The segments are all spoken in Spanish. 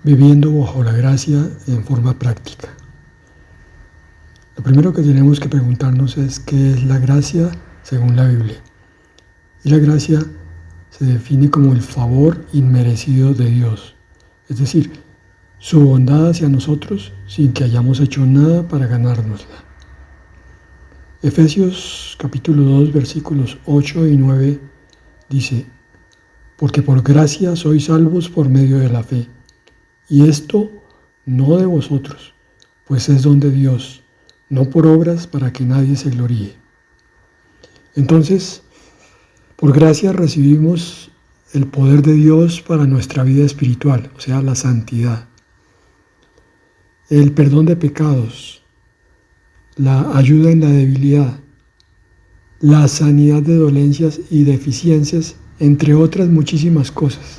viviendo bajo la gracia en forma práctica. Lo primero que tenemos que preguntarnos es qué es la gracia según la Biblia. Y la gracia se define como el favor inmerecido de Dios, es decir, su bondad hacia nosotros sin que hayamos hecho nada para ganárnosla. Efesios capítulo 2 versículos 8 y 9 dice: porque por gracia sois salvos por medio de la fe, y esto no de vosotros, pues es don de Dios, no por obras para que nadie se gloríe. Entonces, por gracia recibimos el poder de Dios para nuestra vida espiritual, o sea, la santidad, el perdón de pecados, la ayuda en la debilidad, la sanidad de dolencias y deficiencias, entre otras muchísimas cosas.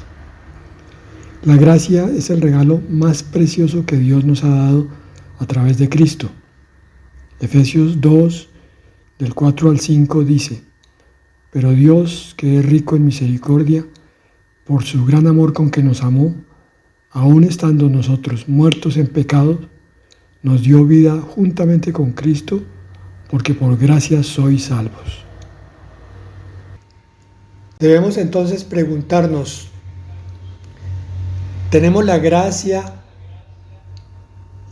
La gracia es el regalo más precioso que Dios nos ha dado a través de Cristo. Efesios 2, del 4 al 5 dice: pero Dios, que es rico en misericordia, por su gran amor con que nos amó, aun estando nosotros muertos en pecado, nos dio vida juntamente con Cristo, porque por gracia sois salvos. Debemos entonces preguntarnos: ¿tenemos la gracia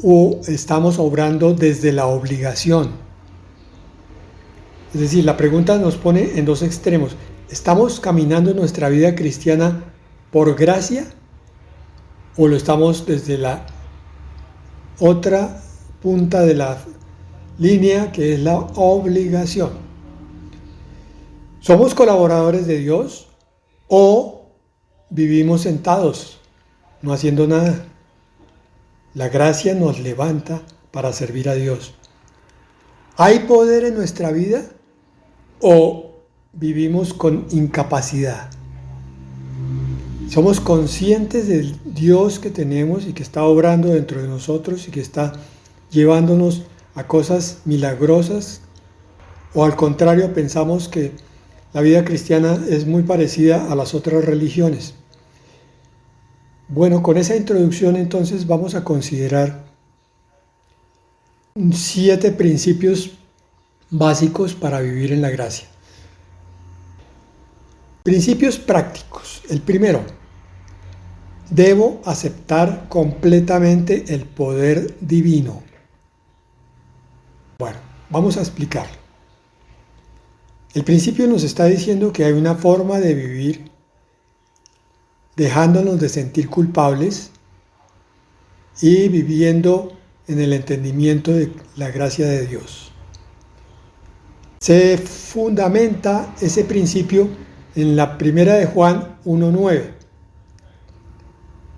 o estamos obrando desde la obligación? Es decir, la pregunta nos pone en dos extremos. ¿Estamos caminando en nuestra vida cristiana por gracia o lo estamos desde la otra punta de la línea, que es la obligación? ¿Somos colaboradores de Dios o vivimos sentados, no haciendo nada? La gracia nos levanta para servir a Dios. ¿Hay poder en nuestra vida o vivimos con incapacidad? ¿Somos conscientes del Dios que tenemos y que está obrando dentro de nosotros y que está llevándonos a cosas milagrosas? ¿O al contrario pensamos que la vida cristiana es muy parecida a las otras religiones? Bueno, con esa introducción entonces vamos a considerar 7 principios básicos para vivir en la gracia. Principios prácticos. El primero: debo aceptar completamente el poder divino. Bueno, vamos a explicarlo. El principio nos está diciendo que hay una forma de vivir dejándonos de sentir culpables y viviendo en el entendimiento de la gracia de Dios. Se fundamenta ese principio en la primera de Juan 1:9.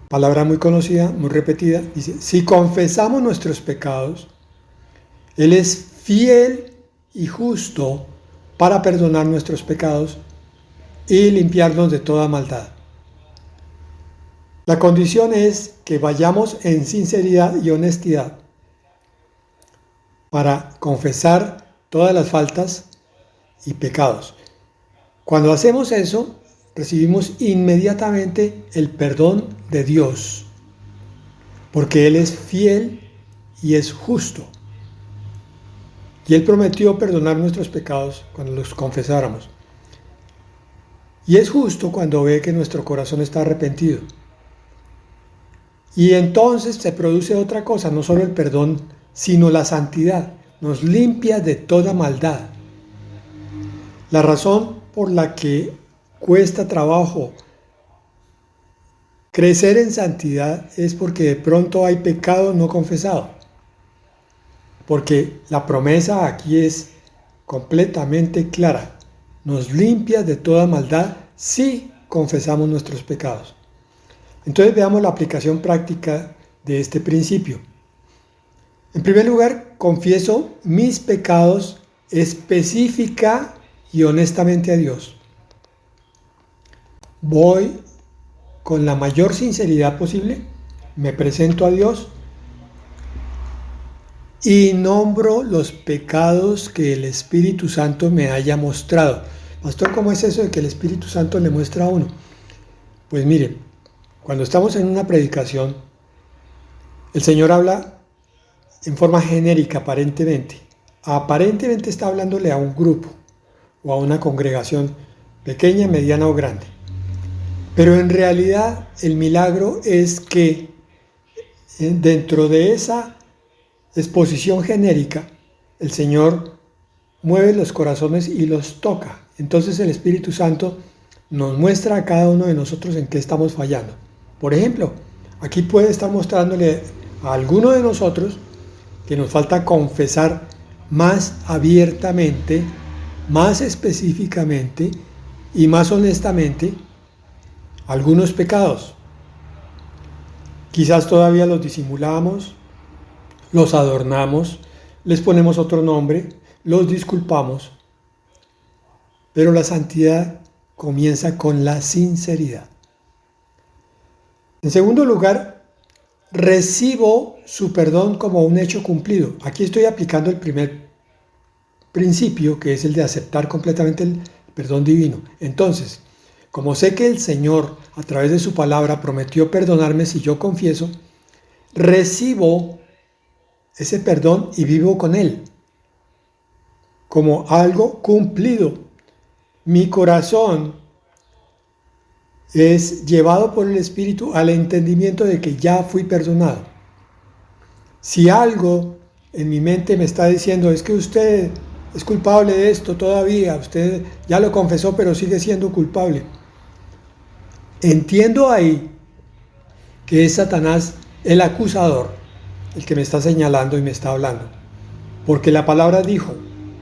Palabra muy conocida, muy repetida. Dice: si confesamos nuestros pecados, Él es fiel y justo para perdonar nuestros pecados y limpiarnos de toda maldad. La condición es que vayamos en sinceridad y honestidad para confesar todas las faltas y pecados. Cuando hacemos eso, recibimos inmediatamente el perdón de Dios, porque Él es fiel y es justo. Y Él prometió perdonar nuestros pecados cuando los confesáramos. Y es justo cuando ve que nuestro corazón está arrepentido. Y entonces se produce otra cosa, no solo el perdón, sino la santidad. Nos limpia de toda maldad. La razón por la que cuesta trabajo crecer en santidad es porque de pronto hay pecado no confesado. Porque la promesa aquí es completamente clara. Nos limpia de toda maldad si confesamos nuestros pecados. Entonces veamos la aplicación práctica de este principio. En primer lugar, confieso mis pecados específica y honestamente a Dios. Voy con la mayor sinceridad posible, me presento a Dios y nombro los pecados que el Espíritu Santo me haya mostrado. Pastor, ¿cómo es eso de que el Espíritu Santo le muestra a uno? Pues mire, cuando estamos en una predicación, El Señor habla en forma genérica aparentemente. Aparentemente está hablándole a un grupo o a una congregación pequeña, mediana o grande. Pero en realidad el milagro es que dentro de esa exposición genérica, el Señor mueve los corazones y los toca. Entonces el Espíritu Santo nos muestra a cada uno de nosotros en qué estamos fallando. Por ejemplo, aquí puede estar mostrándole a alguno de nosotros que nos falta confesar más abiertamente, más específicamente y más honestamente algunos pecados. Quizás todavía los disimulamos, los adornamos, les ponemos otro nombre, los disculpamos, pero la santidad comienza con la sinceridad. En segundo lugar, recibo su perdón como un hecho cumplido. Aquí estoy aplicando el primer principio, que es el de aceptar completamente el perdón divino. Entonces, como sé que el Señor, a través de su palabra, prometió perdonarme si yo confieso, recibo ese perdón y vivo con él como algo cumplido. Mi corazón es llevado por el Espíritu al entendimiento de que ya fui perdonado. Si algo en mi mente me está diciendo, es que usted es culpable de esto todavía, usted ya lo confesó pero sigue siendo culpable, entiendo ahí que es Satanás el acusador, el que me está señalando y me está hablando. Porque la palabra dijo,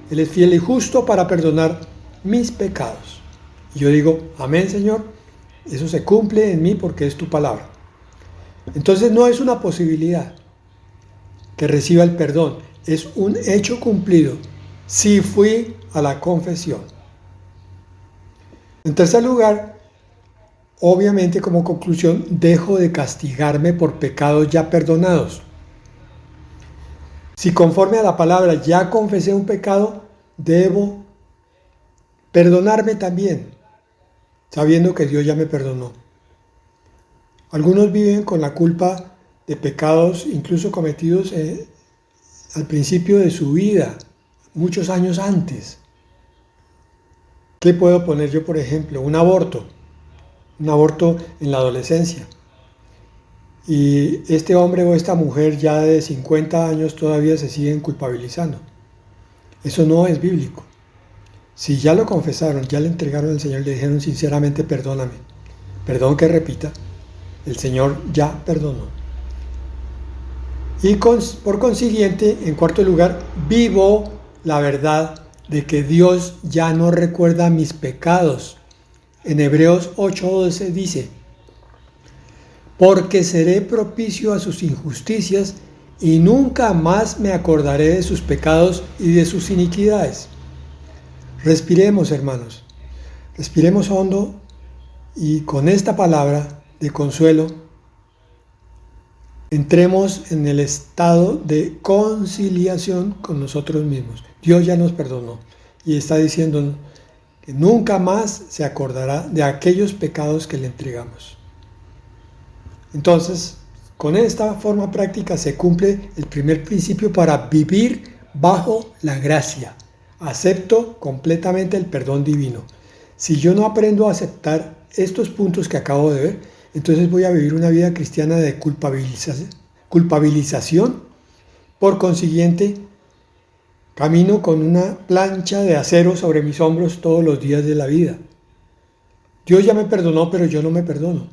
Él es fiel y justo para perdonar mis pecados. Y yo digo, amén, Señor, eso se cumple en mí porque es tu palabra. Entonces no es una posibilidad que reciba el perdón, es un hecho cumplido si fui a la confesión. En tercer lugar, obviamente como conclusión, dejo de castigarme por pecados ya perdonados. Si conforme a la palabra ya confesé un pecado, debo perdonarme también, sabiendo que Dios ya me perdonó. Algunos viven con la culpa de pecados incluso cometidos al principio de su vida, muchos años antes. ¿Qué puedo poner yo, por ejemplo? Un aborto en la adolescencia. Y este hombre o esta mujer ya de 50 años todavía se siguen culpabilizando. Eso no es bíblico. Si ya lo confesaron, ya le entregaron al Señor, le dijeron sinceramente, perdóname. Perdón que repita, el Señor ya perdonó. Y por consiguiente, en cuarto lugar, vivo la verdad de que Dios ya no recuerda mis pecados. En Hebreos 8:12 dice, porque seré propicio a sus injusticias y nunca más me acordaré de sus pecados y de sus iniquidades. Respiremos, hermanos, respiremos hondo y con esta palabra de consuelo entremos en el estado de conciliación con nosotros mismos. Dios ya nos perdonó y está diciendo que nunca más se acordará de aquellos pecados que le entregamos. Entonces, con esta forma práctica se cumple el primer principio para vivir bajo la gracia. Acepto completamente el perdón divino. Si yo no aprendo a aceptar estos puntos que acabo de ver, entonces voy a vivir una vida cristiana de culpabilización. Por consiguiente, camino con una plancha de acero sobre mis hombros todos los días de la vida. Dios ya me perdonó, pero yo no me perdono.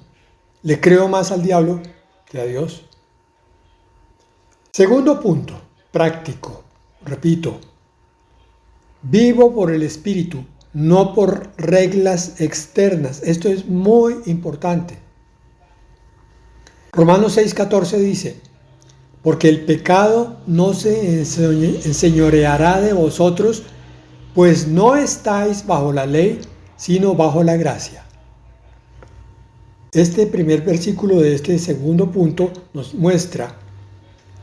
Le creo más al diablo que a Dios. Segundo punto, práctico. Repito, vivo por el Espíritu, no por reglas externas. Esto es muy importante. Romanos 6:14 dice, porque el pecado no se enseñoreará de vosotros, pues no estáis bajo la ley, sino bajo la gracia. Este primer versículo de este segundo punto nos muestra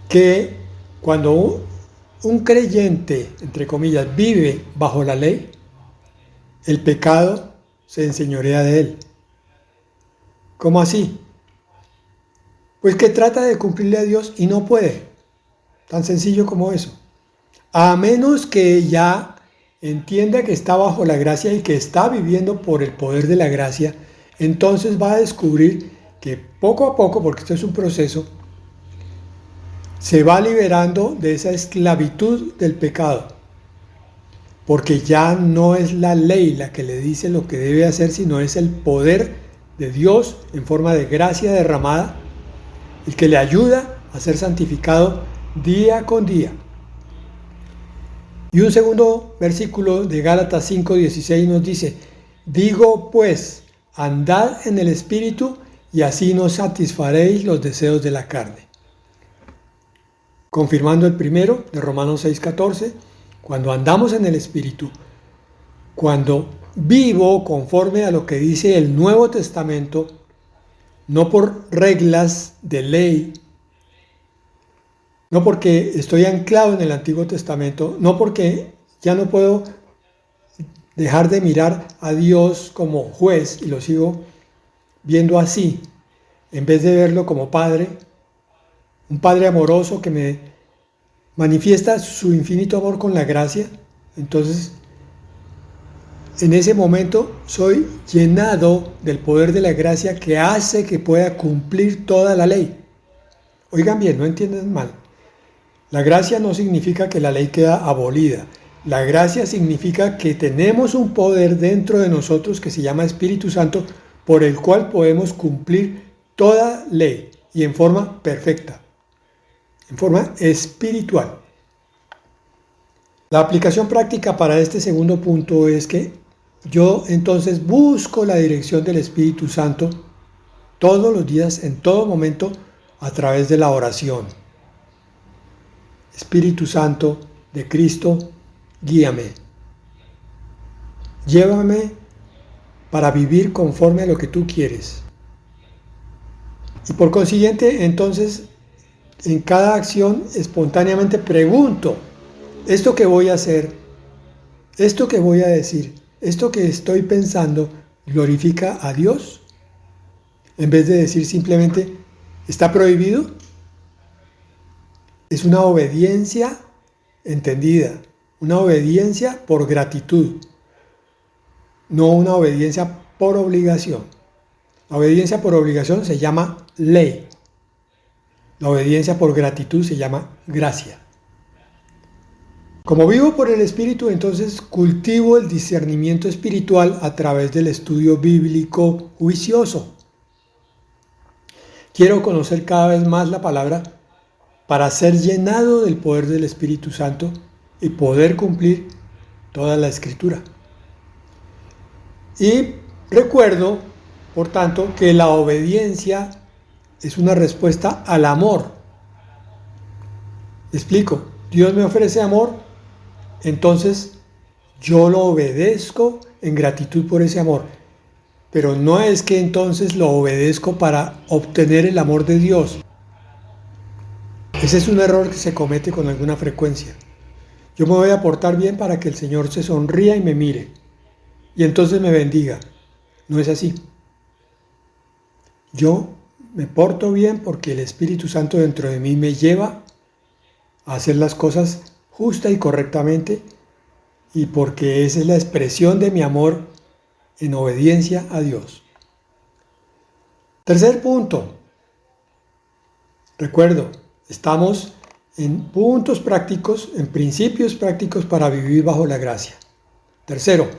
que cuando un creyente, entre comillas, vive bajo la ley, el pecado se enseñorea de él. ¿Cómo así? Pues que trata de cumplirle a Dios y no puede. Tan sencillo como eso. A menos que ya entienda que está bajo la gracia y que está viviendo por el poder de la gracia, entonces va a descubrir que poco a poco, porque esto es un proceso, se va liberando de esa esclavitud del pecado. Porque ya no es la ley la que le dice lo que debe hacer, sino es el poder de Dios en forma de gracia derramada, el que le ayuda a ser santificado día con día. Y un segundo versículo de Gálatas 5:16 nos dice: digo pues, andad en el Espíritu y así no satisfaréis los deseos de la carne. Confirmando el primero de Romanos 6:14, cuando andamos en el Espíritu, cuando vivo conforme a lo que dice el Nuevo Testamento, no por reglas de ley, no porque estoy anclado en el Antiguo Testamento, no porque ya no puedo dejar de mirar a Dios como juez y lo sigo viendo así, en vez de verlo como Padre, un Padre amoroso que me manifiesta su infinito amor con la gracia. Entonces, en ese momento soy llenado del poder de la gracia que hace que pueda cumplir toda la ley. Oigan bien, no entiendan mal. La gracia no significa que la ley queda abolida. La gracia significa que tenemos un poder dentro de nosotros que se llama Espíritu Santo, por el cual podemos cumplir toda ley y en forma perfecta, en forma espiritual. La aplicación práctica para este segundo punto es que yo entonces busco la dirección del Espíritu Santo todos los días, en todo momento, a través de la oración. Espíritu Santo de Cristo, guíame. Llévame para vivir conforme a lo que tú quieres. Y por consiguiente, entonces, en cada acción espontáneamente pregunto: ¿esto que voy a hacer, esto que voy a decir, esto que estoy pensando, glorifica a Dios? En vez de decir simplemente, ¿está prohibido? Es una obediencia entendida, una obediencia por gratitud, no una obediencia por obligación. La obediencia por obligación se llama ley. La obediencia por gratitud se llama gracia. Como vivo por el Espíritu, entonces cultivo el discernimiento espiritual a través del estudio bíblico juicioso. Quiero conocer cada vez más la palabra para ser llenado del poder del Espíritu Santo y poder cumplir toda la Escritura. Y recuerdo, por tanto, que la obediencia es una respuesta al amor. Explico, Dios me ofrece amor, entonces yo lo obedezco en gratitud por ese amor. Pero no es que entonces lo obedezco para obtener el amor de Dios. Ese es un error que se comete con alguna frecuencia. Yo me voy a portar bien para que el Señor se sonría y me mire, y entonces me bendiga. No es así. Yo me porto bien porque el Espíritu Santo dentro de mí me lleva a hacer las cosas justa y correctamente, y porque esa es la expresión de mi amor en obediencia a Dios. Tercer punto. Recuerdo, estamos en puntos prácticos, en principios prácticos para vivir bajo la gracia. Tercero,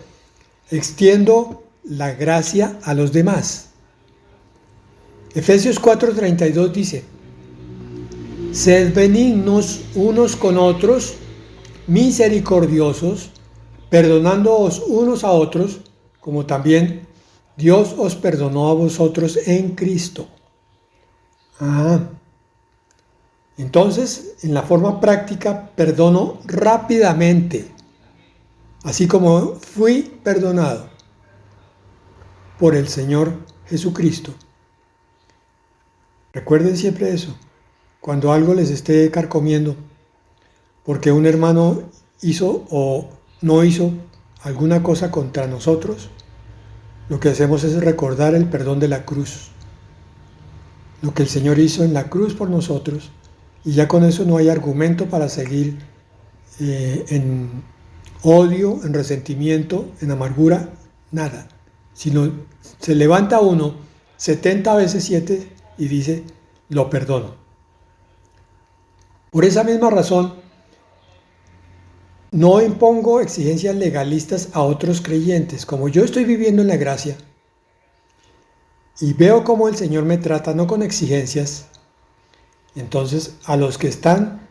extiendo la gracia a los demás. Efesios 4:32 dice: sed benignos unos con otros, misericordiosos, perdonándoos unos a otros, como también Dios os perdonó a vosotros en Cristo. Entonces, en la forma práctica, perdono rápidamente, así como fui perdonado por el Señor Jesucristo. Recuerden siempre eso, cuando algo les esté carcomiendo, porque un hermano hizo o no hizo alguna cosa contra nosotros, lo que hacemos es recordar el perdón de la cruz. lo que el Señor hizo en la cruz por nosotros, y ya con eso no hay argumento para seguir en odio, en resentimiento, en amargura, nada. Sino se levanta uno 70 veces 7 y dice, lo perdono. Por esa misma razón, no impongo exigencias legalistas a otros creyentes. Como yo estoy viviendo en la gracia y veo cómo el Señor me trata, no con exigencias, entonces a los que están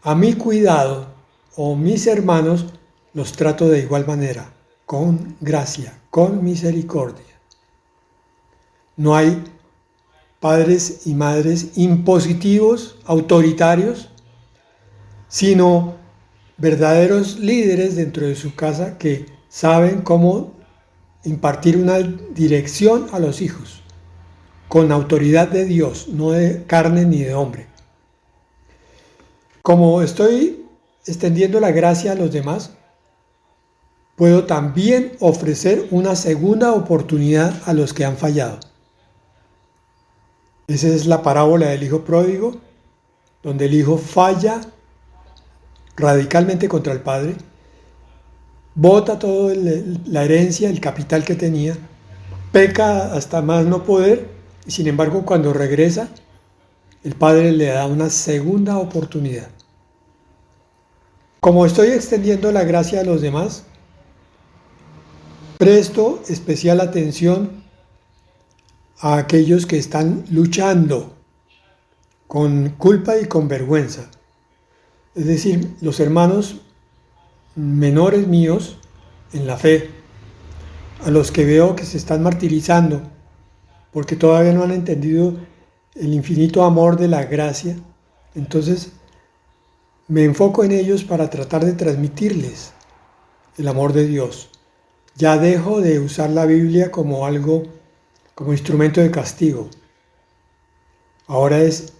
a mi cuidado o mis hermanos, los trato de igual manera, con gracia, con misericordia. No hay padres y madres impositivos, autoritarios, sino verdaderos líderes dentro de su casa que saben cómo impartir una dirección a los hijos, con autoridad de Dios, no de carne ni de hombre. Como estoy extendiendo la gracia a los demás, puedo también ofrecer una segunda oportunidad a los que han fallado. Esa es la parábola del hijo pródigo, donde el hijo falla radicalmente contra el padre, bota toda la herencia, el capital que tenía, peca hasta más no poder, y sin embargo cuando regresa, el padre le da una segunda oportunidad. Como estoy extendiendo la gracia a los demás, presto especial atención a aquellos que están luchando con culpa y con vergüenza. Es decir, los hermanos menores míos en la fe, a los que veo que se están martirizando porque todavía no han entendido el infinito amor de la gracia, entonces me enfoco en ellos para tratar de transmitirles el amor de Dios. Ya dejo de usar la Biblia como instrumento de castigo. Ahora es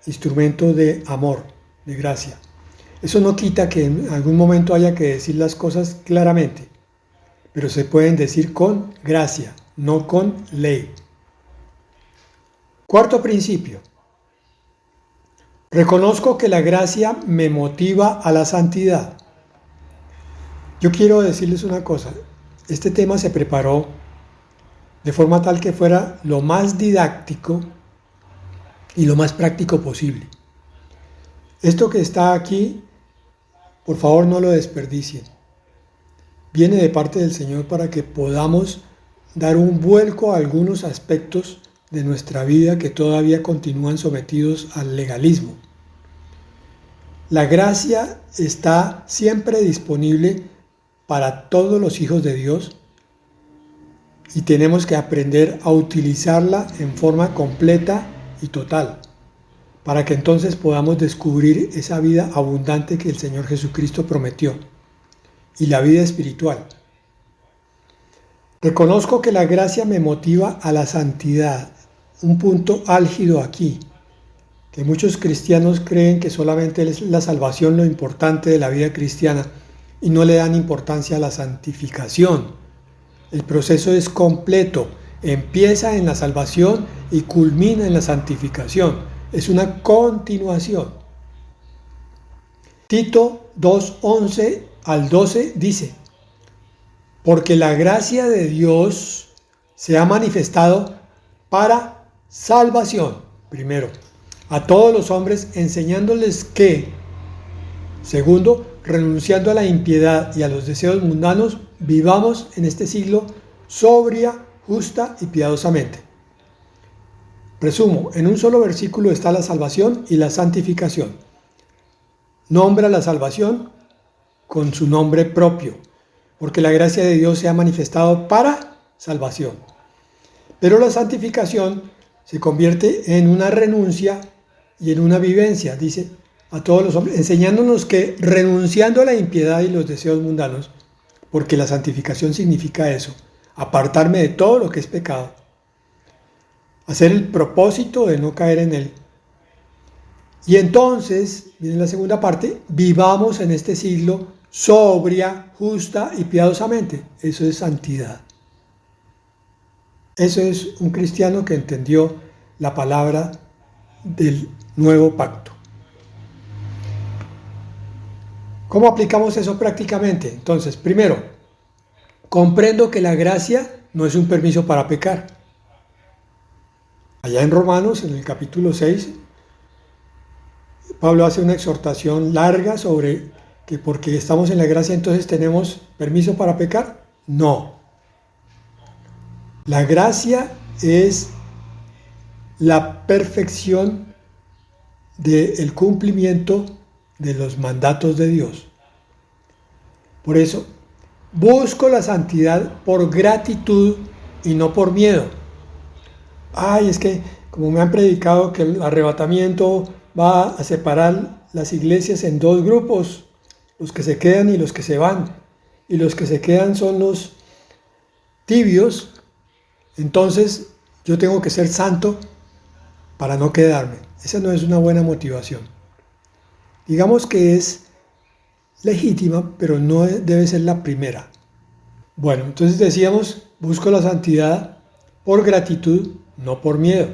instrumento de amor, de gracia. Eso no quita que en algún momento haya que decir las cosas claramente, pero se pueden decir con gracia, no con ley. Cuarto principio. Reconozco que la gracia me motiva a la santidad. Yo quiero decirles una cosa. Este tema se preparó de forma tal que fuera lo más didáctico y lo más práctico posible. Esto que está aquí, por favor no lo desperdicien. Viene de parte del Señor para que podamos dar un vuelco a algunos aspectos de nuestra vida que todavía continúan sometidos al legalismo. La gracia está siempre disponible para todos los hijos de Dios y tenemos que aprender a utilizarla en forma completa y total, para que entonces podamos descubrir esa vida abundante que el Señor Jesucristo prometió y la vida espiritual. Reconozco que la gracia me motiva a la santidad. Un punto álgido aquí, que muchos cristianos creen que solamente es la salvación lo importante de la vida cristiana y no le dan importancia a la santificación. El proceso es completo, empieza en la salvación y culmina en la santificación. Es una continuación. Tito 2:11 al 12 dice: porque la gracia de Dios se ha manifestado para salvación, primero, a todos los hombres, enseñándoles que, segundo, renunciando a la impiedad y a los deseos mundanos, vivamos en este siglo sobria, justa y piadosamente. Resumo, en un solo versículo está la salvación y la santificación. Nombra la salvación con su nombre propio, porque la gracia de Dios se ha manifestado para salvación. Pero la santificación se convierte en una renuncia y en una vivencia, dice, a todos los hombres, enseñándonos que renunciando a la impiedad y los deseos mundanos, porque la santificación significa eso, apartarme de todo lo que es pecado, hacer el propósito de no caer en él. Y entonces, viene la segunda parte, vivamos en este siglo sobria, justa y piadosamente. Eso es santidad. Eso es un cristiano que entendió la palabra del nuevo pacto. ¿Cómo aplicamos eso prácticamente? Entonces, primero, comprendo que la gracia no es un permiso para pecar. Allá en Romanos, en el capítulo 6, Pablo hace una exhortación larga sobre que porque estamos en la gracia entonces tenemos permiso para pecar. No. La gracia es la perfección del cumplimiento de los mandatos de Dios. Por eso, busco la santidad por gratitud y no por miedo. Ay, es que como me han predicado que el arrebatamiento va a separar las iglesias en dos grupos, los que se quedan y los que se van. Y los que se quedan son los tibios. Entonces yo tengo que ser santo para no quedarme. Esa no es una buena motivación. Digamos que es legítima, pero no debe ser la primera. Bueno, entonces decíamos, busco la santidad por gratitud, no por miedo.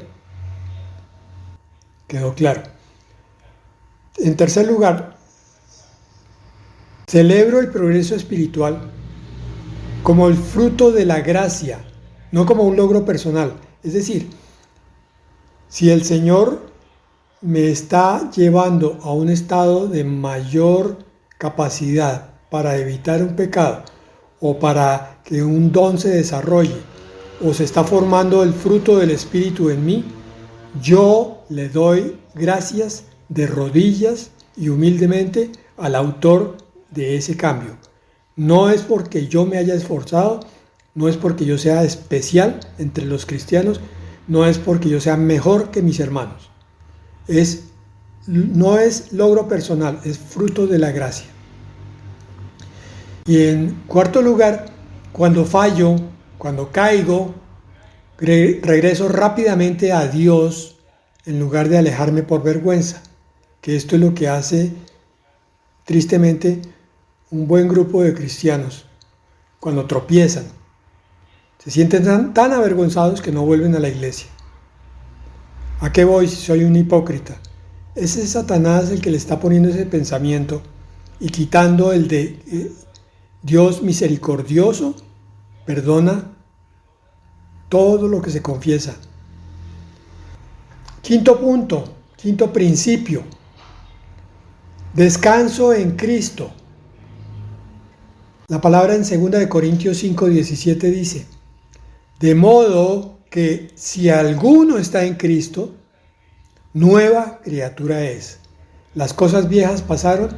Quedó claro. En tercer lugar, celebro el progreso espiritual como el fruto de la gracia, no como un logro personal. Es decir, si el Señor me está llevando a un estado de mayor capacidad para evitar un pecado o para que un don se desarrolle o se está formando el fruto del Espíritu en mí, yo le doy gracias de rodillas y humildemente al autor de ese cambio. No es porque yo me haya esforzado, no es porque yo sea especial entre los cristianos, no es porque yo sea mejor que mis hermanos. No es logro personal, es fruto de la gracia. Y en cuarto lugar, cuando fallo, cuando caigo, regreso rápidamente a Dios en lugar de alejarme por vergüenza, que esto es lo que hace tristemente un buen grupo de cristianos cuando tropiezan. Se sienten tan avergonzados que no vuelven a la iglesia. ¿A qué voy si soy un hipócrita? Ese es Satanás el que le está poniendo ese pensamiento y quitando el de Dios misericordioso, perdona todo lo que se confiesa. Quinto punto, quinto principio. Descanso en Cristo. La palabra en 2 Corintios 5:17 dice, de modo que si alguno está en Cristo, nueva criatura es. Las cosas viejas pasaron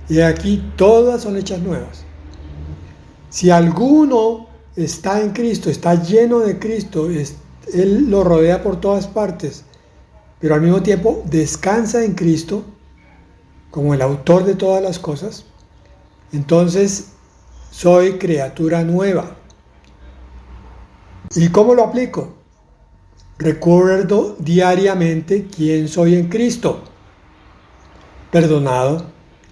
y aquí todas son hechas nuevas. Si alguno está en Cristo, está lleno de Cristo, Él lo rodea por todas partes, pero al mismo tiempo descansa en Cristo como el autor de todas las cosas, entonces soy criatura nueva. ¿Y cómo lo aplico? Recuerdo diariamente quién soy en Cristo. Perdonado,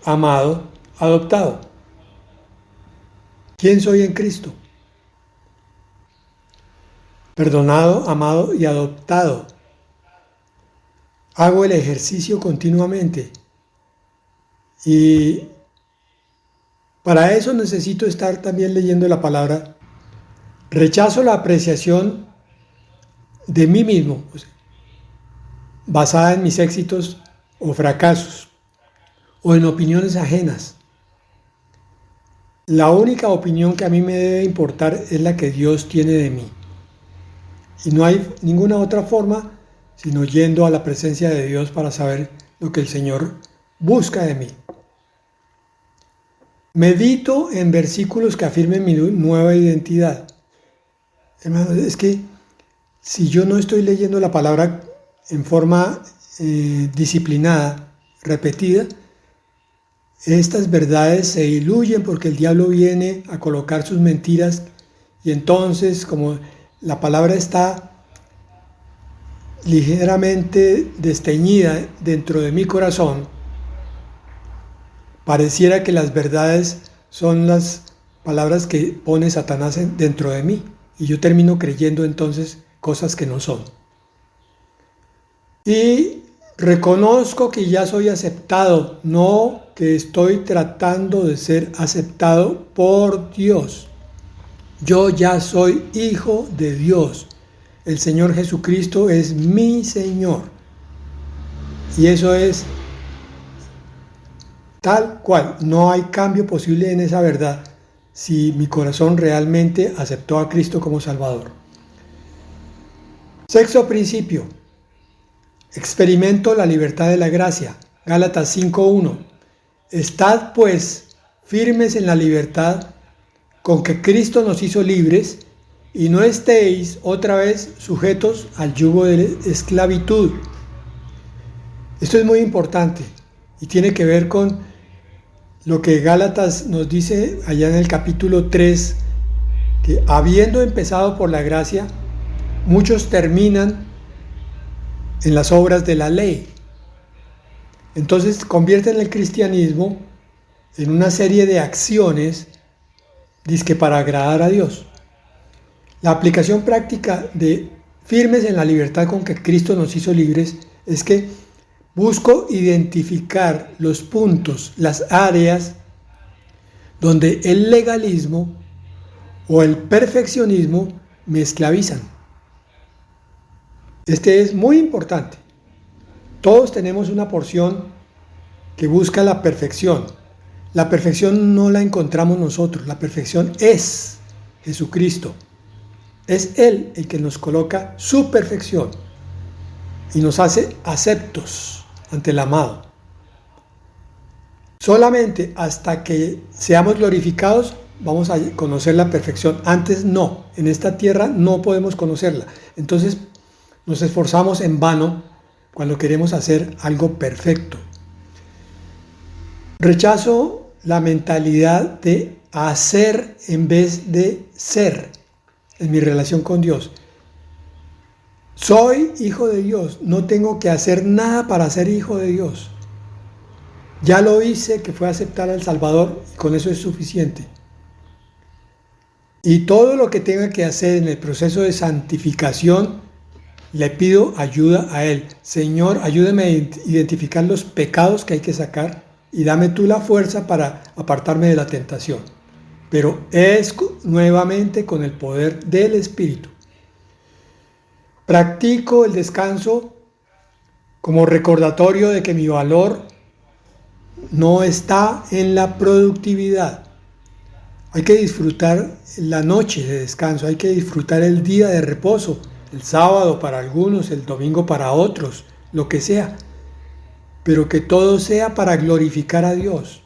amado, adoptado. ¿Quién soy en Cristo? Perdonado, amado y adoptado. Hago el ejercicio continuamente. Y para eso necesito estar también leyendo la palabra. Rechazo la apreciación de mí mismo, basada en mis éxitos o fracasos, o en opiniones ajenas. La única opinión que a mí me debe importar es la que Dios tiene de mí. Y no hay ninguna otra forma sino yendo a la presencia de Dios para saber lo que el Señor busca de mí. Medito en versículos que afirmen mi nueva identidad. Hermano, es que si yo no estoy leyendo la palabra en forma disciplinada, repetida, estas verdades se diluyen porque el diablo viene a colocar sus mentiras y entonces, como la palabra está ligeramente desteñida dentro de mi corazón, pareciera que las verdades son las palabras que pone Satanás dentro de mí y yo termino creyendo entonces cosas que no son. Y reconozco que ya soy aceptado, no que estoy tratando de ser aceptado por Dios. Yo ya soy hijo de Dios. El Señor Jesucristo es mi Señor. Y eso es tal cual. No hay cambio posible en esa verdad si mi corazón realmente aceptó a Cristo como Salvador. Sexto principio. Experimento la libertad de la gracia. Gálatas 5:1. Estad pues firmes en la libertad con que Cristo nos hizo libres, y no estéis otra vez sujetos al yugo de esclavitud. Esto es muy importante y tiene que ver con lo que Gálatas nos dice allá en el capítulo 3, que habiendo empezado por la gracia, muchos terminan en las obras de la ley. Entonces convierten el cristianismo en una serie de acciones dizque para agradar a Dios. La aplicación práctica de firmes en la libertad con que Cristo nos hizo libres es que busco identificar los puntos, las áreas donde el legalismo o el perfeccionismo me esclavizan. Este es muy importante. Todos tenemos una porción que busca la perfección. La perfección no la encontramos nosotros, la perfección es Jesucristo. Es Él el que nos coloca su perfección y nos hace aceptos ante el amado. Solamente hasta que seamos glorificados vamos a conocer la perfección. Antes no, en esta tierra no podemos conocerla. Entonces nos esforzamos en vano cuando queremos hacer algo perfecto. Rechazo la mentalidad de hacer en vez de ser en mi relación con Dios. Soy hijo de Dios, no tengo que hacer nada para ser hijo de Dios. Ya lo hice, que fue aceptar al Salvador, y con eso es suficiente. Y todo lo que tenga que hacer en el proceso de santificación, le pido ayuda a Él. Señor, ayúdame a identificar los pecados que hay que sacar y dame tú la fuerza para apartarme de la tentación. Pero es nuevamente con el poder del Espíritu. Practico el descanso como recordatorio de que mi valor no está en la productividad. Hay que disfrutar la noche de descanso, hay que disfrutar el día de reposo, el sábado para algunos, el domingo para otros, lo que sea, pero que todo sea para glorificar a Dios.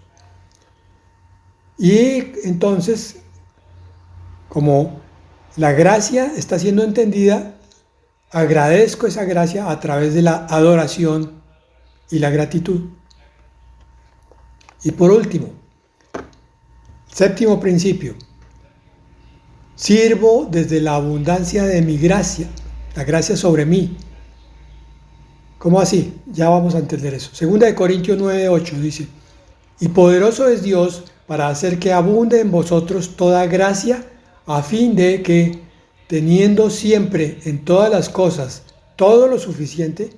Y entonces, como la gracia está siendo entendida, agradezco esa gracia a través de la adoración y la gratitud. Y por último, séptimo principio, sirvo desde la abundancia de mi gracia, la gracia sobre mí. ¿Cómo así? Ya vamos a entender eso. Segunda de Corintios 9:8 dice, y poderoso es Dios para hacer que abunde en vosotros toda gracia, a fin de que, teniendo siempre en todas las cosas todo lo suficiente,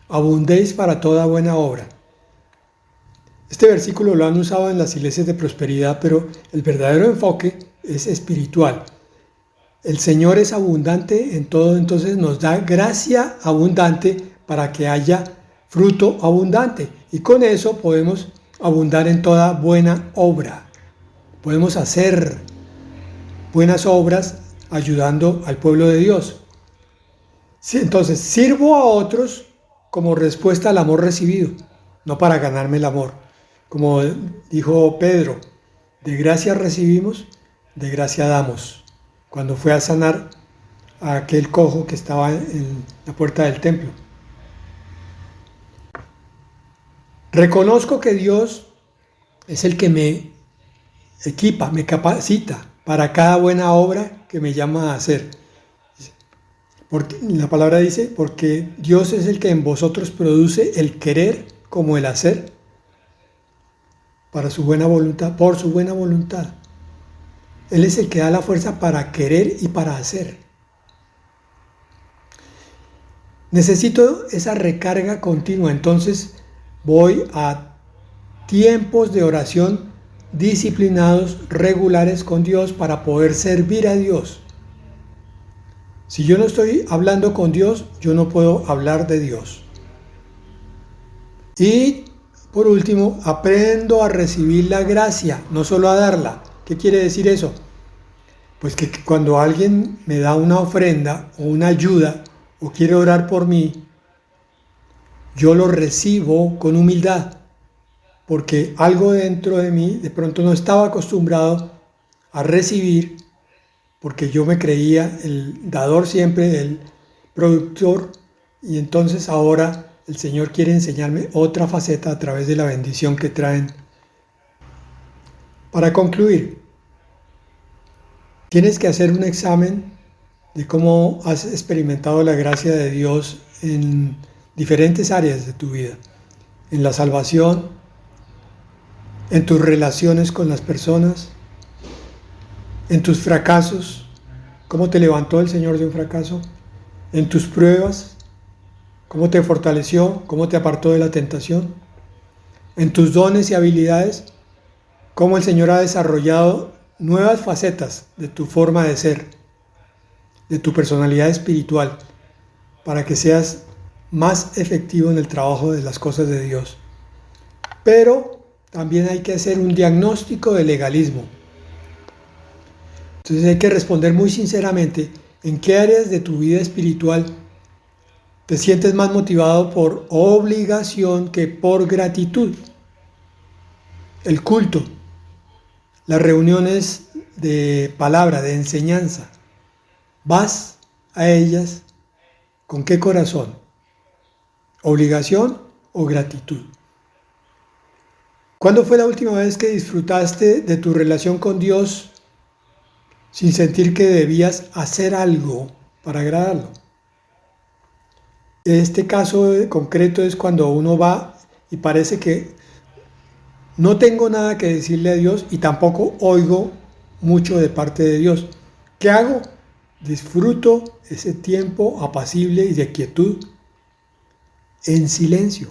abundéis para toda buena obra. Este versículo lo han usado en las iglesias de prosperidad, pero el verdadero enfoque es espiritual. El Señor es abundante en todo, entonces nos da gracia abundante para que haya fruto abundante. Y con eso podemos abundar en toda buena obra. Podemos hacer buenas obras ayudando al pueblo de Dios. Entonces, sirvo a otros como respuesta al amor recibido, no para ganarme el amor. Como dijo Pedro, de gracia recibimos, de gracia damos. Cuando fue a sanar a aquel cojo que estaba en la puerta del templo. Reconozco que Dios es el que me equipa, me capacita para cada buena obra que me llama a hacer. Porque la palabra dice, porque Dios es el que en vosotros produce el querer como el hacer para su buena voluntad, por su buena voluntad. Él es el que da la fuerza para querer y para hacer. Necesito esa recarga continua, entonces voy a tiempos de oración disciplinados, regulares con Dios para poder servir a Dios. Si yo no estoy hablando con Dios, yo no puedo hablar de Dios. Y por último, aprendo a recibir la gracia, no solo a darla. ¿Qué quiere decir eso? Pues que cuando alguien me da una ofrenda o una ayuda o quiere orar por mí, yo lo recibo con humildad, porque algo dentro de mí de pronto no estaba acostumbrado a recibir, porque yo me creía el dador siempre, el productor, y entonces ahora el Señor quiere enseñarme otra faceta a través de la bendición que traen. Para concluir, tienes que hacer un examen de cómo has experimentado la gracia de Dios en diferentes áreas de tu vida, en la salvación, en tus relaciones con las personas, en tus fracasos, cómo te levantó el Señor de un fracaso, en tus pruebas, cómo te fortaleció, cómo te apartó de la tentación, en tus dones y habilidades, cómo el Señor ha desarrollado nuevas facetas de tu forma de ser, de tu personalidad espiritual, para que seas más efectivo en el trabajo de las cosas de Dios. Pero también hay que hacer un diagnóstico de legalismo. Entonces hay que responder muy sinceramente en qué áreas de tu vida espiritual te sientes más motivado por obligación que por gratitud. El culto, las reuniones de palabra, de enseñanza, ¿vas a ellas con qué corazón? ¿Obligación o gratitud? ¿Cuándo fue la última vez que disfrutaste de tu relación con Dios sin sentir que debías hacer algo para agradarlo? Este caso concreto es cuando uno va y parece que no tengo nada que decirle a Dios y tampoco oigo mucho de parte de Dios. ¿Qué hago? Disfruto ese tiempo apacible y de quietud en silencio.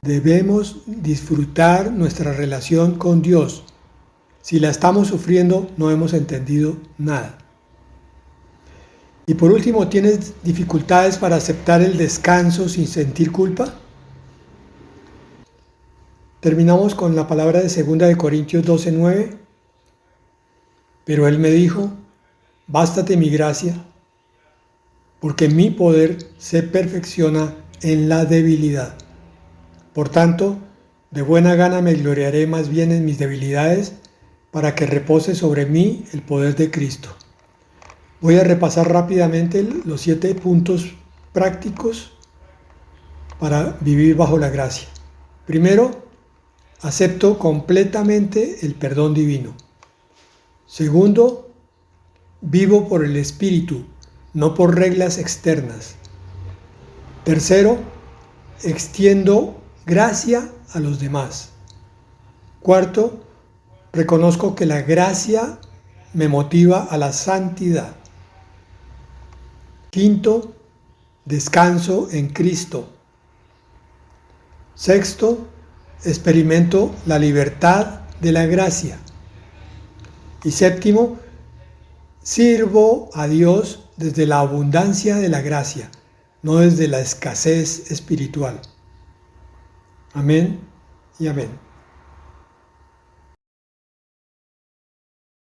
Debemos disfrutar nuestra relación con Dios. Si la estamos sufriendo, no hemos entendido nada. Y por último, ¿tienes dificultades para aceptar el descanso sin sentir culpa? Terminamos con la palabra de 2 Corintios 12:9. Pero Él me dijo, bástate mi gracia, porque mi poder se perfecciona en la debilidad. Por tanto, de buena gana me gloriaré más bien en mis debilidades, para que repose sobre mí el poder de Cristo. Voy a repasar rápidamente los 7 puntos prácticos para vivir bajo la gracia. Primero, acepto completamente el perdón divino. Segundo, vivo por el Espíritu, no por reglas externas. Tercero, extiendo gracia a los demás. Cuarto, reconozco que la gracia me motiva a la santidad. Quinto, descanso en Cristo. Sexto, experimento la libertad de la gracia. Y séptimo, sirvo a Dios desde la abundancia de la gracia, no desde la escasez espiritual. Amén y amén.